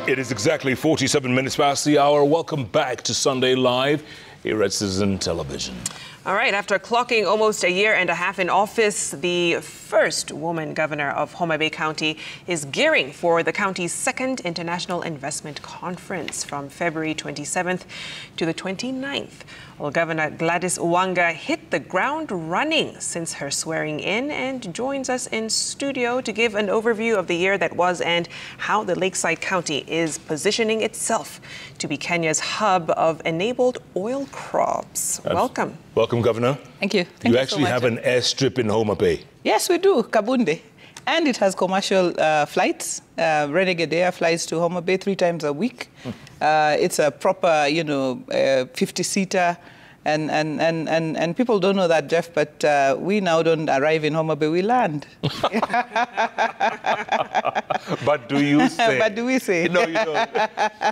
It is exactly 47 minutes past the hour. Welcome back to Sunday Live here at Citizen Television. All right, after clocking almost a year and a half in office, the first woman governor of Homa Bay County is gearing for the county's second International Investment Conference from February 27th to the 29th. Well, Governor Gladys Wanga hit the ground running since her swearing in and joins us in studio to give an overview of the year that was and how the Lakeside County is positioning itself to be Kenya's hub of enabled oil crops. Welcome. Welcome, Governor. Thank you. You actually have an airstrip in Homa Bay. Yes, we do, Kabunde. And it has commercial flights. Renegade Air flies to Homa Bay 3 times a week. It's a proper, 50-seater. And people don't know that, Jeff, but we now don't arrive in Homa Bay, we land. But do you say? But do we say? No, you don't.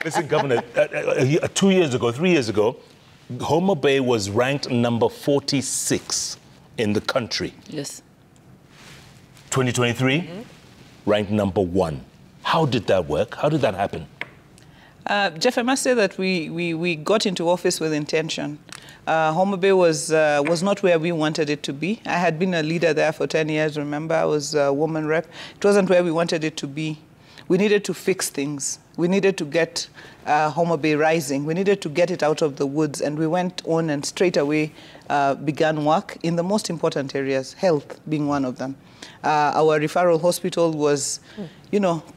Listen, Governor, 3 years ago, Homa Bay was ranked number 46 in the country. Yes. 2023, ranked number 1. How did that work? How did that happen? Jeff, I must say that we got into office with intention. Homa Bay was not where we wanted it to be. I had been a leader there for 10 years, remember? I was a woman rep. It wasn't where we wanted it to be. We needed to fix things. We needed to get Homa Bay rising. We needed to get it out of the woods. And we went on and straight away began work in the most important areas, health being one of them. Our referral hospital was,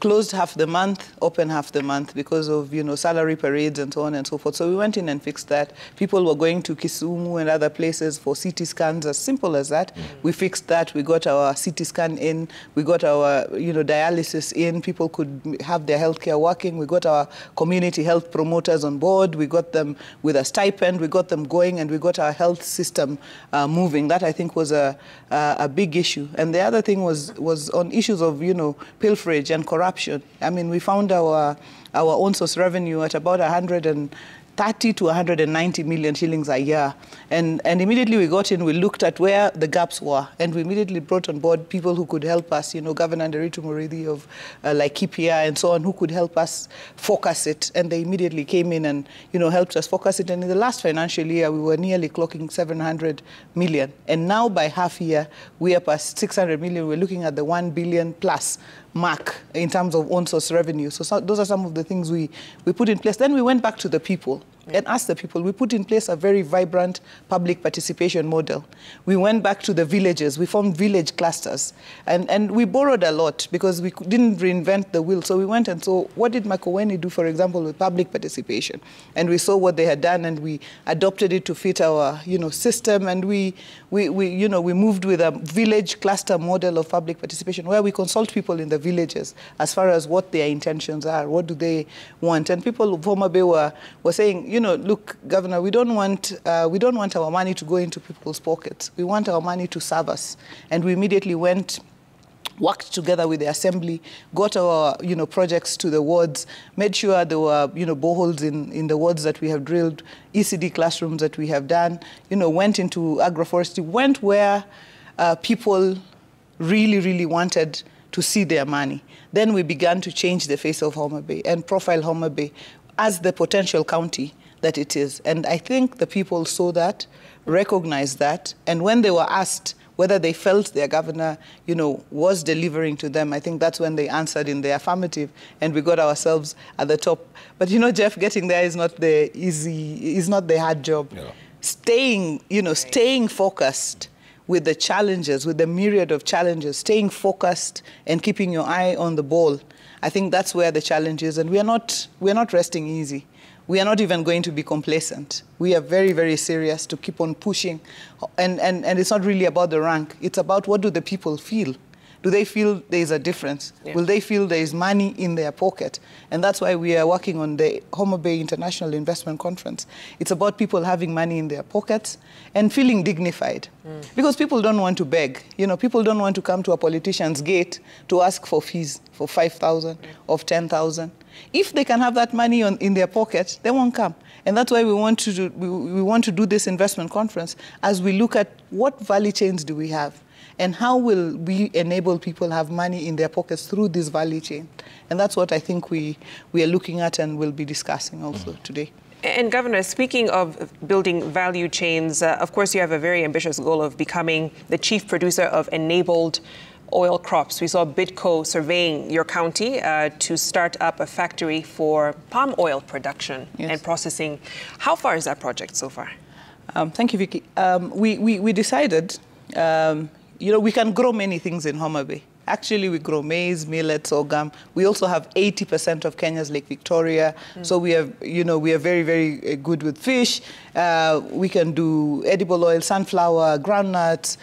closed half the month, open half the month because of, salary parades and so on and so forth. So we went in and fixed that. People were going to Kisumu and other places for CT scans, as simple as that. We fixed that. We got our CT scan in. We got our, dialysis in. People could have their healthcare working. We got our community health promoters on board. We got them with a stipend. We got them going, and we got our health system moving. That, I think, was a big issue. And the other thing was on issues of, pilferage and corruption. I mean, we found our own source revenue at about 130 to 190 million shillings a year. And immediately we got in, we looked at where the gaps were, and we immediately brought on board people who could help us, Governor Nderitu Murithi of Laikipia and so on, who could help us focus it. And they immediately came in and, helped us focus it. And in the last financial year, we were nearly clocking 700 million. And now by half year, we are past 600 million. We're looking at the 1 billion plus mark in terms of own source revenue. So those are some of the things we put in place. Then we went back to the people and asked the people. We put in place a very vibrant public participation model. We went back to the villages. We formed village clusters. And we borrowed a lot because we didn't reinvent the wheel. So we went and saw, what did Makueni do, for example, with public participation? And we saw what they had done, and we adopted it to fit our, system. And we moved with a village cluster model of public participation where we consult people in the villages as far as what their intentions are, what do they want. And people of Homa Bay were saying, look, Governor, we don't want our money to go into people's pockets. We want our money to serve us. And we immediately worked together with the assembly, got our projects to the wards, made sure there were boreholes in the wards that we have drilled, ECD classrooms that we have done, went into agroforestry, went where people really, really wanted to see their money. Then we began to change the face of Homa Bay and profile Homa Bay as the potential county that it is. And I think the people saw that, recognized that, and when they were asked whether they felt their governor, was delivering to them, I think that's when they answered in the affirmative, and we got ourselves at the top. But Jeff, getting there is not the hard job. Yeah. Staying focused with the challenges, with the myriad of challenges, staying focused and keeping your eye on the ball. I think that's where the challenge is, and we're not resting easy. We are not even going to be complacent. We are very, very serious to keep on pushing. And it's not really about the rank. It's about, what do the people feel? Do they feel there is a difference? Yeah. Will they feel there is money in their pocket? And that's why we are working on the Homa Bay International Investment Conference. It's about people having money in their pockets and feeling dignified. Because people don't want to beg. People don't want to come to a politician's gate to ask for fees for 5,000 or 10,000. If they can have that money in their pocket, they won't come. And that's why we want to do this investment conference as we look at what value chains do we have. And how will we enable people have money in their pockets through this value chain? And that's what I think we are looking at and will be discussing also today. And Governor, speaking of building value chains, of course, you have a very ambitious goal of becoming the chief producer of enabled oil crops. We saw Bidco surveying your county to start up a factory for palm oil production and processing. How far is that project so far? Thank you, Vicky. We decided, we can grow many things in Homa Bay. Actually, we grow maize, millet, sorghum. We also have 80% of Kenya's Lake Victoria. So we have, we are very, very good with fish. We can do edible oil, sunflower, groundnuts,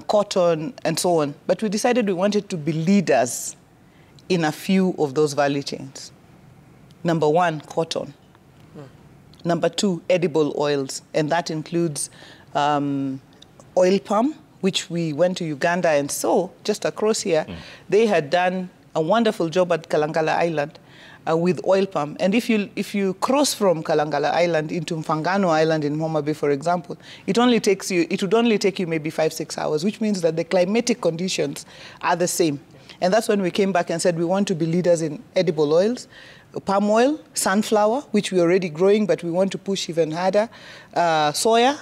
cotton, and so on. But we decided we wanted to be leaders in a few of those value chains. Number one, cotton. Number two, edible oils. And that includes oil palm, which we went to Uganda and saw just across here. They had done a wonderful job at Kalangala Island with oil palm. And if you cross from Kalangala Island into Mfangano Island in Homa Bay, for example, it would only take you maybe 5-6 hours, which means that the climatic conditions are the same. And that's when we came back and said we want to be leaders in edible oils, palm oil, sunflower, which we're already growing, but we want to push even harder, soya,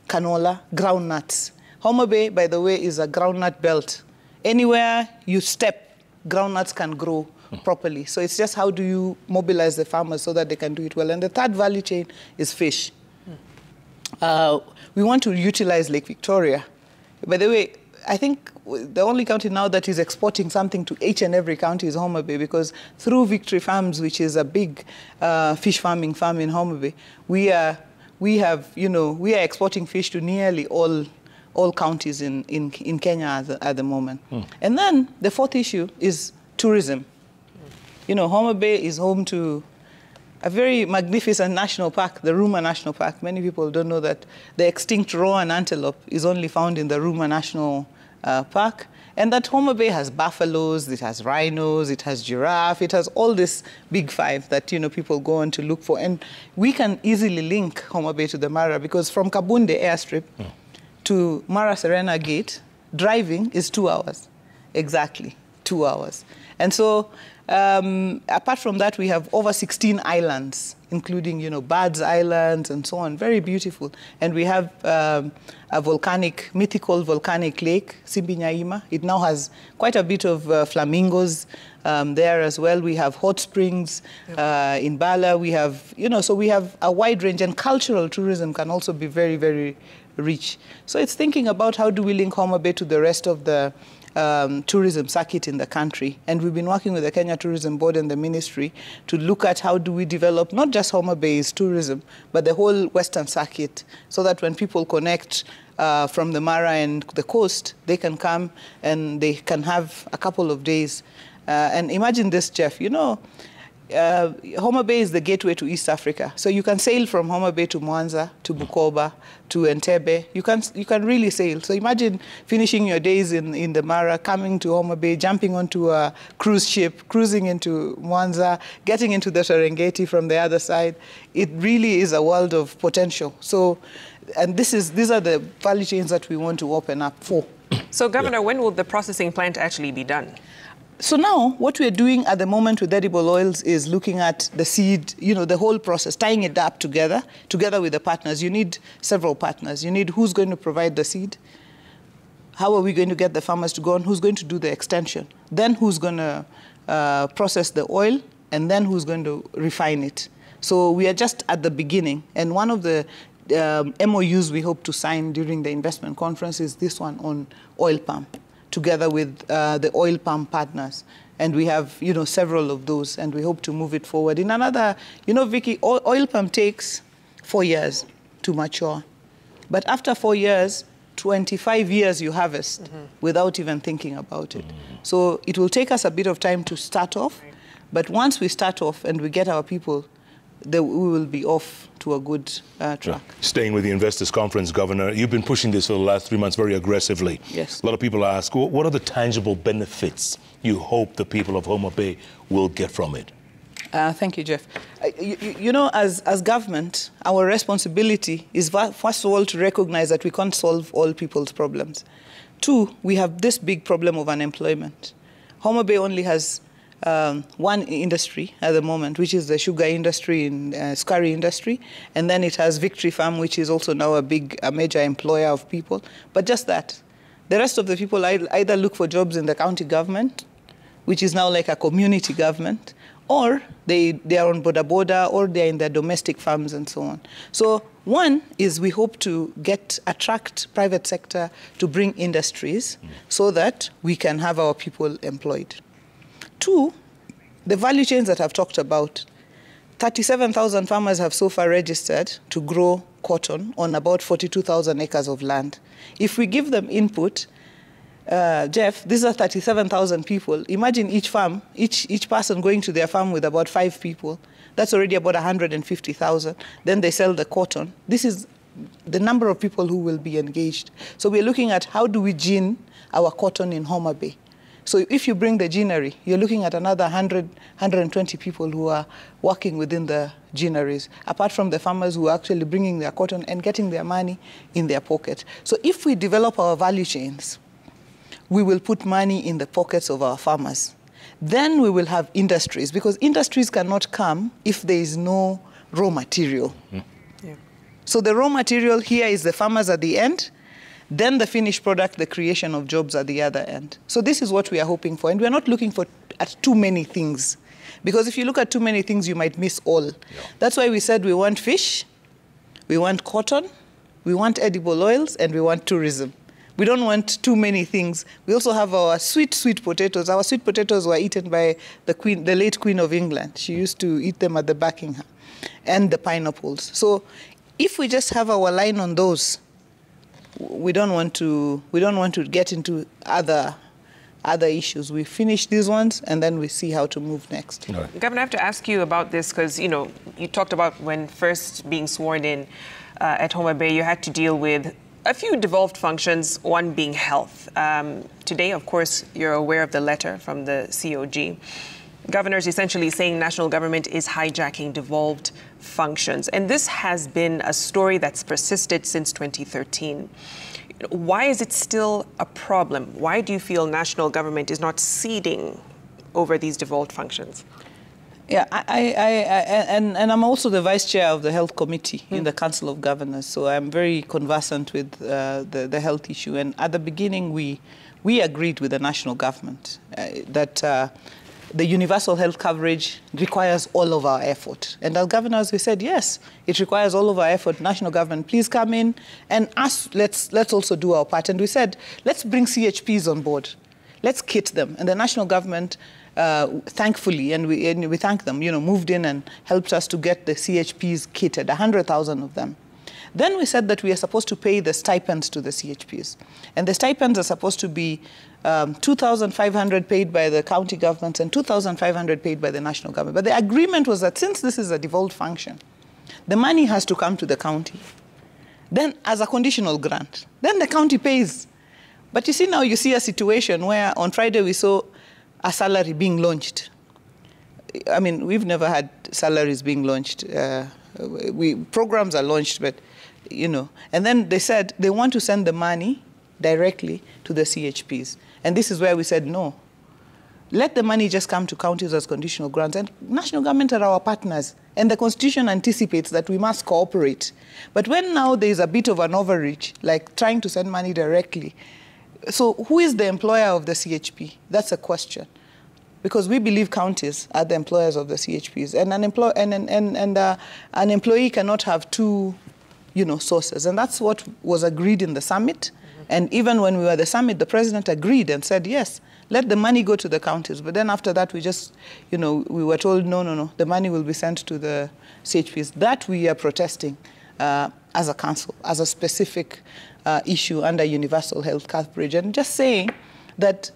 canola, groundnuts. Homa Bay, by the way, is a groundnut belt. Anywhere you step, groundnuts can grow properly. So it's just how do you mobilize the farmers so that they can do it well. And the third value chain is fish. We want to utilize Lake Victoria. By the way, I think the only county now that is exporting something to each and every county is Homa Bay, because through Victory Farms, which is a big fish farming farm in Homa Bay, we are exporting fish to nearly all counties in Kenya at the moment. And then the fourth issue is tourism. Homa Bay is home to a very magnificent national park, the Ruma National Park. Many people don't know that the extinct rowan antelope is only found in the Ruma National Park. And that Homa Bay has buffaloes, it has rhinos, it has giraffe, it has all this big five that, people go on to look for. And we can easily link Homa Bay to the Mara, because from Kabunde airstrip, to Mara Serena Gate, driving is 2 hours. Exactly, 2 hours. And so, apart from that, we have over 16 islands, including, Birds Islands and so on, very beautiful. And we have a mythical volcanic lake, Simbinyaima. It now has quite a bit of flamingos there as well. We have hot springs in Bala. We have, so we have a wide range, and cultural tourism can also be very, very rich. So it's thinking about how do we link Homa Bay to the rest of the tourism circuit in the country. And we've been working with the Kenya Tourism Board and the ministry to look at how do we develop not just Homa Bay's tourism, but the whole Western circuit, so that when people connect from the Mara and the coast, they can come and they can have a couple of days. And imagine this, Jeff, Homa Bay is the gateway to East Africa. So you can sail from Homa Bay to Mwanza, to Bukoba, to Entebbe. You can really sail. So imagine finishing your days in the Mara, coming to Homa Bay, jumping onto a cruise ship, cruising into Mwanza, getting into the Serengeti from the other side. It really is a world of potential. So, and these are the value chains that we want to open up for. So, Governor, when will the processing plant actually be done? So now what we're doing at the moment with edible oils is looking at the seed, the whole process, tying it up together with the partners. You need several partners. You need who's going to provide the seed, how are we going to get the farmers to go on, who's going to do the extension, then who's going to process the oil, and then who's going to refine it. So we are just at the beginning. And one of the MOUs we hope to sign during the investment conference is this one on oil palm, together with the oil palm partners. And we have, several of those, and we hope to move it forward. In another, Vicky, oil palm takes 4 years to mature. But after 4 years, 25 years you harvest without even thinking about it. So it will take us a bit of time to start off, but once we start off and we get our people, we will be off to a good track. Yeah. Staying with the Investors Conference, Governor, you've been pushing this for the last 3 months very aggressively. Yes. A lot of people ask, what are the tangible benefits you hope the people of Homa Bay will get from it? Thank you, Jeff. As government, our responsibility is, first of all, to recognize that we can't solve all people's problems. Two, we have this big problem of unemployment. Homa Bay only has one industry at the moment, which is the sugar industry and scurry industry. And then it has Victory Farm, which is also now a major employer of people. But just that. The rest of the people either look for jobs in the county government, which is now like a community government, or they are on boda, or they're in their domestic farms and so on. So one is we hope to attract private sector to bring industries so that we can have our people employed. Two, the value chains that I've talked about, 37,000 farmers have so far registered to grow cotton on about 42,000 acres of land. If we give them input, Jeff, these are 37,000 people. Imagine each farm, each person going to their farm with about 5 people. That's already about 150,000. Then they sell the cotton. This is the number of people who will be engaged. So we're looking at how do we gin our cotton in Homa Bay. So if you bring the ginnery, you're looking at another 100, 120 people who are working within the ginneries, apart from the farmers who are actually bringing their cotton and getting their money in their pocket. So if we develop our value chains, we will put money in the pockets of our farmers. Then we will have industries, because industries cannot come if there is no raw material. Yeah. So the raw material here is the farmers at the end, then the finished product, the creation of jobs at the other end. So this is what we are hoping for. And we're not looking at too many things. Because if you look at too many things, you might miss all. Yeah. That's why we said we want fish, we want cotton, we want edible oils, and we want tourism. We don't want too many things. We also have our sweet potatoes. Our sweet potatoes were eaten by the late Queen of England. She used to eat them at the Buckingham. And the pineapples. So if we just have our line on those, we don't want to get into other issues. We finish these ones, and then we see how to move next. Right. Governor, I have to ask you about this because, you talked about when first being sworn in at Homa Bay, you had to deal with a few devolved functions, one being health. Today, of course, you're aware of the letter from the COG. Governor's essentially saying national government is hijacking devolved functions. And this has been a story that's persisted since 2013. Why is it still a problem? Why do you feel national government is not ceding over these devolved functions? Yeah, and I'm also the vice chair of the health committee in the Council of Governors, so I'm very conversant with the health issue. And at the beginning, we agreed with the national government that the universal health coverage requires all of our effort. And as governors, we said, yes, it requires all of our effort. National government, please come in and let's also do our part. And we said, let's bring CHPs on board. Let's kit them. And the national government, thankfully, and we thank them, moved in and helped us to get the CHPs kitted, 100,000 of them. Then we said that we are supposed to pay the stipends to the CHPs. And the stipends are supposed to be 2,500 paid by the county governments and 2,500 paid by the national government. But the agreement was that since this is a devolved function, the money has to come to the county. Then as a conditional grant, then the county pays. But you see now, you see a situation where on Friday we saw a salary being launched. I mean, we've never had salaries being launched. Programs are launched, but, And then they said they want to send the money directly to the CHPs. And this is where we said, no. Let the money just come to counties as conditional grants. And national government are our partners. And the Constitution anticipates that we must cooperate. But when now there's a bit of an overreach, like trying to send money directly, so who is the employer of the CHP? That's a question. Because we believe counties are the employers of the CHPs. And an employee cannot have two sources. And that's what was agreed in the summit. And even when we were at the summit, the president agreed and said, yes, let the money go to the counties. But then after that, we just, we were told, no, the money will be sent to the CHPs. That we are protesting as a council, as a specific issue under universal health coverage. And just saying that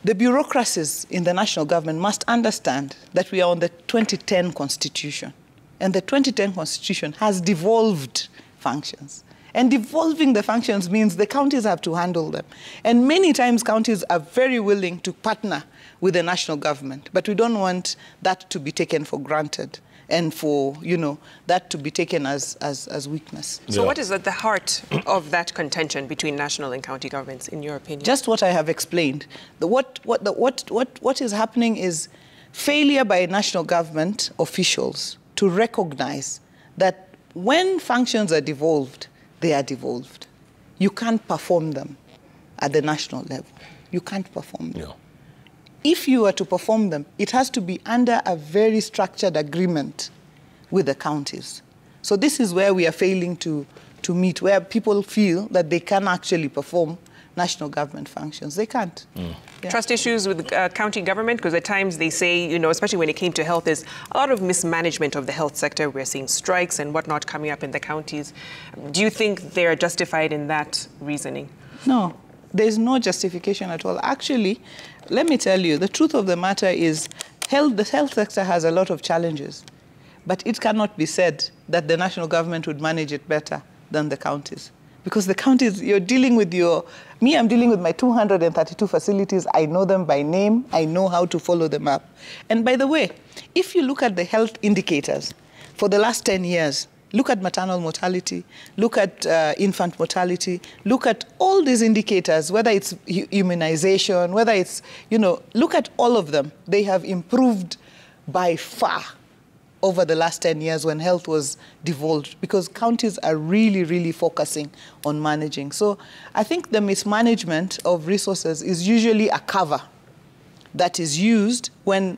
the bureaucracies in the national government must understand that we are on the 2010 Constitution. And the 2010 Constitution has devolved functions. And devolving the functions means the counties have to handle them. And many times counties are very willing to partner with the national government, but we don't want that to be taken for granted and for, you know, that to be taken as weakness. So what is at the heart of that contention between national and county governments, in your opinion? Just what I have explained. What is happening is failure by national government officials to recognize that when functions are devolved, they are devolved. You can't perform them at the national level. You can't perform them. Yeah. If you are to perform them, it has to be under a very structured agreement with the counties. So this is where we are failing to meet, where people feel that they can actually perform national government functions. They can't. Yeah. Trust issues with county government, because at times they say, you know, especially when it came to health, there's a lot of mismanagement of the health sector. We're seeing strikes and whatnot coming up in the counties. Do you think they're justified in that reasoning? No, there's no justification at all. Actually, let me tell you, the truth of the matter is the health sector has a lot of challenges, but it cannot be said that the national government would manage it better than the counties. Because the counties, you're dealing with I'm dealing with my 232 facilities. I know them by name. I know how to follow them up. And by the way, if you look at the health indicators for the last 10 years, look at maternal mortality, look at infant mortality, look at all these indicators, whether it's immunization, whether it's, you know, look at all of them. They have improved by far over the last 10 years when health was devolved, because counties are really, really focusing on managing. So I think the mismanagement of resources is usually a cover that is used when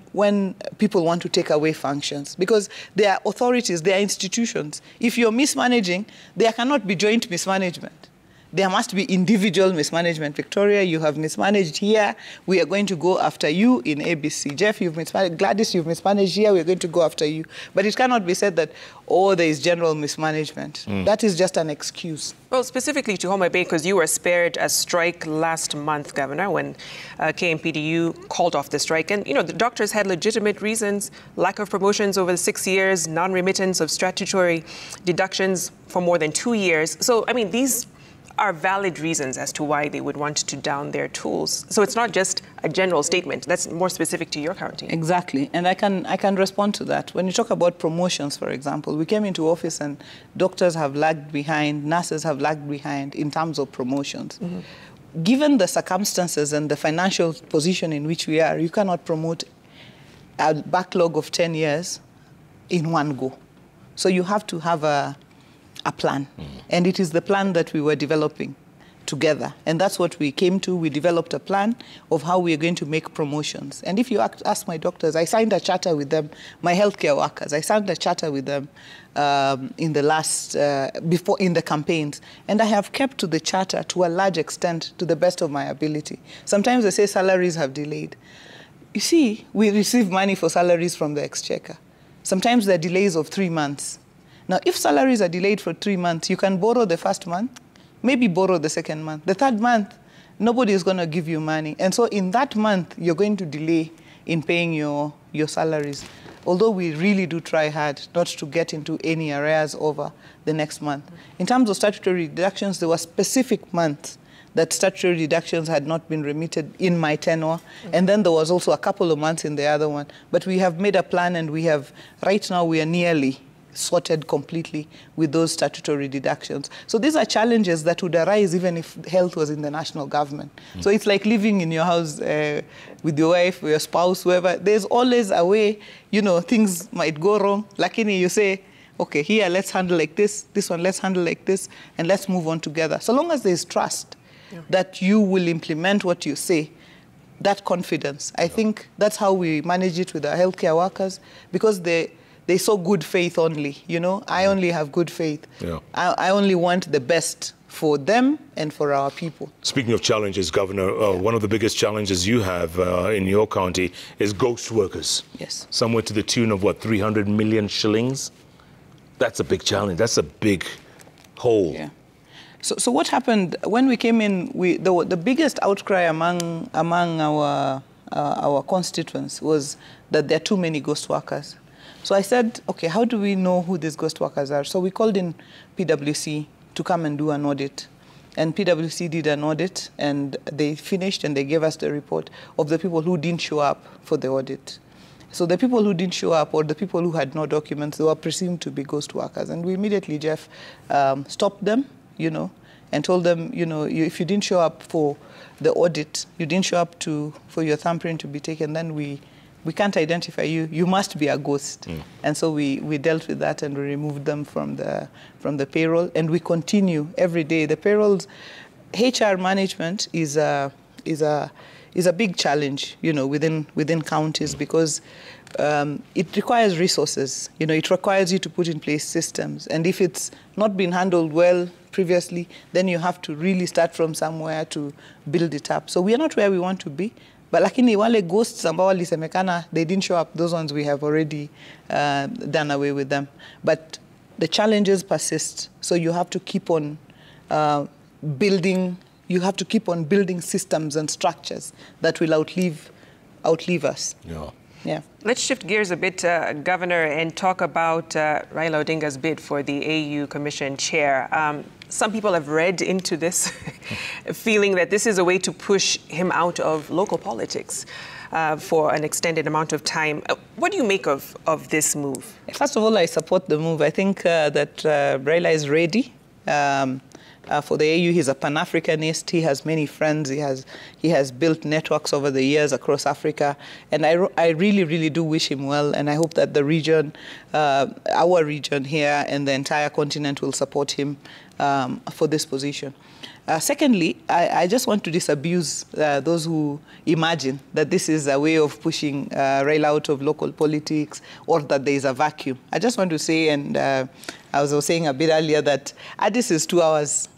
people want to take away functions, because they are authorities, they are institutions. If you're mismanaging, there cannot be joint mismanagement. There must be individual mismanagement. Victoria, you have mismanaged here. We are going to go after you in ABC. Jeff, you've mismanaged. Gladys, you've mismanaged here. We're going to go after you. But it cannot be said that, oh, there is general mismanagement. That is just an excuse. Well, specifically to Homa Bay, because you were spared a strike last month, Governor, when KMPDU called off the strike. And, you know, the doctors had legitimate reasons: lack of promotions over the 6 years, non-remittance of statutory deductions for more than 2 years. So, I mean, these are valid reasons as to why they would want to down their tools. So it's not just a general statement. That's more specific to your county. Exactly. And I can respond to that. When you talk about promotions, for example, we came into office and doctors have lagged behind, nurses have lagged behind in terms of promotions. Given the circumstances and the financial position in which we are, you cannot promote a backlog of 10 years in one go. So you have to have a plan. And it is the plan that we were developing together. And that's what we came to. We developed a plan of how we are going to make promotions. And if you ask my doctors, I signed a charter with them, my healthcare workers, I signed a charter with them in the last, before in the campaigns. And I have kept to the charter to a large extent, to the best of my ability. Sometimes they say salaries have delayed. You see, we receive money for salaries from the exchequer. Sometimes there are delays of 3 months. Now, if salaries are delayed for 3 months, you can borrow the first month, maybe borrow the second month. The third month, nobody is going to give you money. And so in that month, you're going to delay in paying your salaries. Although we really do try hard not to get into any arrears over the next month. In terms of statutory deductions, there were specific months that statutory deductions had not been remitted in my tenure. And then there was also a couple of months in the other one. But we have made a plan, and we have, right now, we are nearly sorted completely with those statutory deductions. So these are challenges that would arise even if health was in the national government. So it's like living in your house with your wife or your spouse, whoever. There's always a way, you know, things might go wrong. Lakini, you say, okay, here, let's handle like this one, let's handle like this, and let's move on together. So long as there's trust that you will implement what you say, that confidence. I think that's how we manage it with our healthcare workers, because they saw good faith only, you know. I only have good faith. I only want the best for them and for our people. Speaking of challenges, Governor, one of the biggest challenges you have in your county is ghost workers. Yes. Somewhere to the tune of, what, 300 million shillings? That's a big challenge. That's a big hole. Yeah. So what happened when we came in? The biggest outcry among our constituents was that there are too many ghost workers. So I said, okay, how do we know who these ghost workers are? So we called in PwC to come and do an audit. And PwC did an audit, and they finished, and they gave us the report of the people who didn't show up for the audit. So the people who didn't show up, or the people who had no documents, they were presumed to be ghost workers. And we immediately, Jeff, stopped them, and told them, if you didn't show up for the audit, you didn't show up for your thumbprint to be taken, then we can't identify you. You must be a ghost. And so we dealt with that, and we removed them from the payroll. And we continue every day. The payrolls, HR management is a big challenge, within counties, because it requires resources. It requires you to put in place systems. And if it's not been handled well previously, then you have to really start from somewhere to build it up. So we are not where we want to be. But lakini wale ghosts ambao walisemekana, they didn't show up, those ones we have already done away with them. But the challenges persist. So you have to keep on building systems and structures that will outlive us. Yeah. Let's shift gears a bit, Governor, and talk about Raila Odinga's bid for the AU Commission chair. Some people have read into this, feeling that this is a way to push him out of local politics for an extended amount of time. What do you make of this move? First of all, I support the move. I think that Raila is ready. For the AU, he's a Pan-Africanist. He has many friends. He has built networks over the years across Africa. And I really, really do wish him well. And I hope that the region, our region here and the entire continent will support him for this position. Secondly, I just want to disabuse those who imagine that this is a way of pushing Raila out of local politics, or that there is a vacuum. I just want to say, and I was saying a bit earlier, that Addis is 2 hours.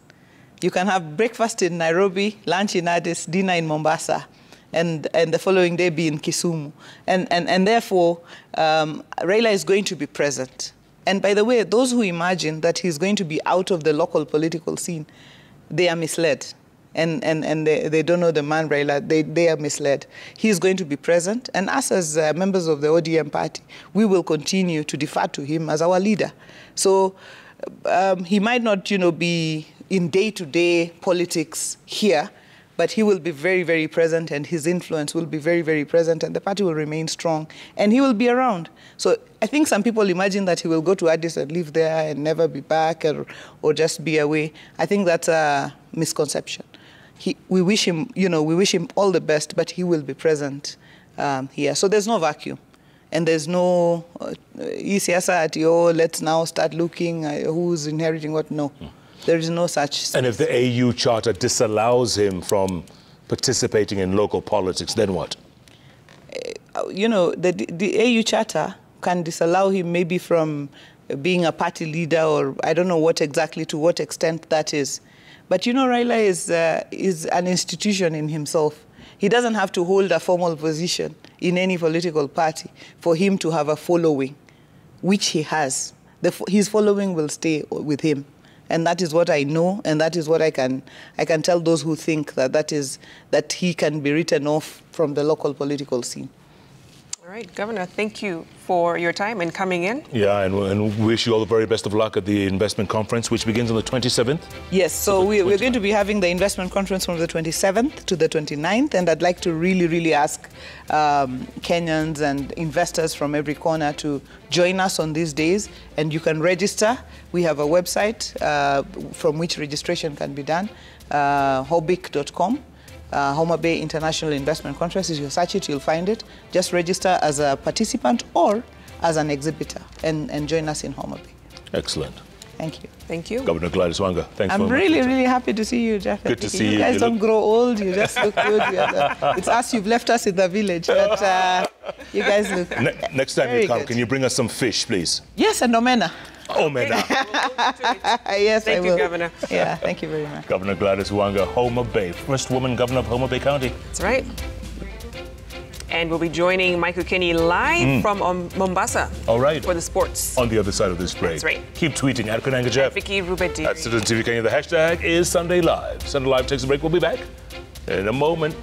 You can have breakfast in Nairobi, lunch in Addis, dinner in Mombasa, and the following day be in Kisumu. And therefore, Raila is going to be present. And by the way, those who imagine that he's going to be out of the local political scene, they are misled. And they don't know the man Raila. They are misled. He's going to be present. And us as members of the ODM party, we will continue to defer to him as our leader. So he might not, be in day-to-day politics here, but he will be very, very present, and his influence will be very, very present, and the party will remain strong, and he will be around. So I think some people imagine that he will go to Addis and live there and never be back, or just be away. I think that's a misconception. We wish him, we wish him all the best, but he will be present here. So there's no vacuum. And there's no, let's now start looking who's inheriting what. No. There is no such. And if the AU Charter disallows him from participating in local politics, then what? The AU Charter can disallow him maybe from being a party leader, or I don't know what exactly, to what extent that is. But Raila is an institution in himself. He doesn't have to hold a formal position in any political party for him to have a following, which he has. His following will stay with him. And that is what I know, and that is what I can tell those who think that he can be written off from the local political scene. All right, Governor, thank you for your time and coming in. Yeah, and wish you all the very best of luck at the investment conference, which begins on the 27th. Yes, so we're going to be having the investment conference from the 27th to the 29th, and I'd like to really, really ask Kenyans and investors from every corner to join us on these days, and you can register. We have a website from which registration can be done, hobic.com. Homa Bay International Investment Conference. If you search it, you'll find it. Just register as a participant or as an exhibitor and join us in Homa Bay. Excellent. Thank you. Thank you. Governor Gladys Wanga, thanks very much. I'm really, really happy to see you, Jeff. Good to see you. You guys don't grow old. You just look good. It's us. You've left us in the village, but you guys look Next time you come, can you bring us some fish, please? Yes, and omena. Omena. Yes, thank you, Governor. Yeah, thank you very much. Governor Gladys Wanga, Homa Bay, first woman governor of Homa Bay County. That's right. And we'll be joining Michael Kinney live from Mombasa. All right. For the sports. On the other side of this break. That's right. Keep tweeting at Konanga Jeff. Vicky Rubedi. At Citizen TV Kenya. The hashtag is Sunday Live. Sunday Live takes a break. We'll be back in a moment.